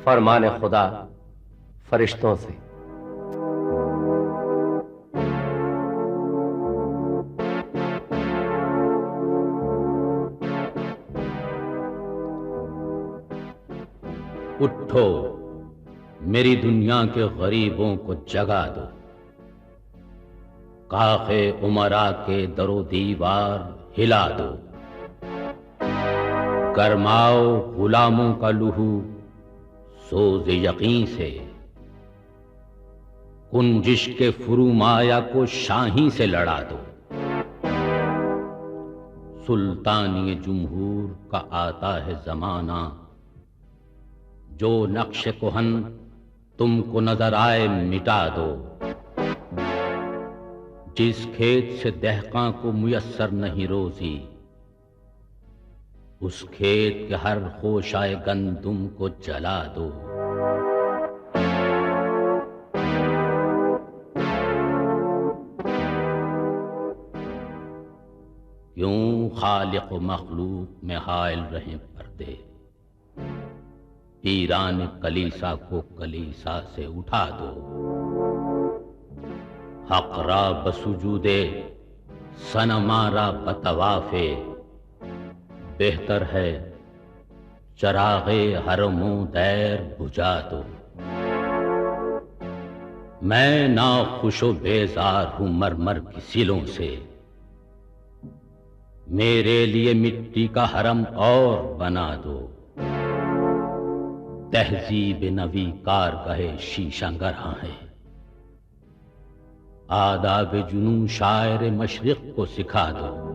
فرمان خدا فرشتوں سے۔ اٹھو، میری دنیا کے غریبوں کو جگا دو، کاخ امراء کے در و دیوار ہلا دو، گرماؤ غلاموں کا لہو سوز یقین سے، کنجش کے فرومایا کو شاہی سے لڑا دو، سلطانی جمہور کا آتا ہے زمانہ، جو نقش کہن تم کو نظر آئے مٹا دو، جس کھیت سے دہقاں کو میسر نہیں روزی، اس کھیت کے ہر خوشائے گندم کو جلا دو، کیوں خالق و مخلوق میں حائل رہیں پردے، پیران کلیسا کو کلیسا سے اٹھا دو، حق را بسجود صنم را بطواف، بہتر ہے چراغ حرم و دیر بجھا دو، میں ناخوش و بیزار ہوں مرمر کی سلوں سے، میرے لیے مٹی کا حرم اور بنا دو، تہذیب نوی کارگاہ شیشہ گرہاں ہے، آداب جنوں شاعر مشرق کو سکھا دو،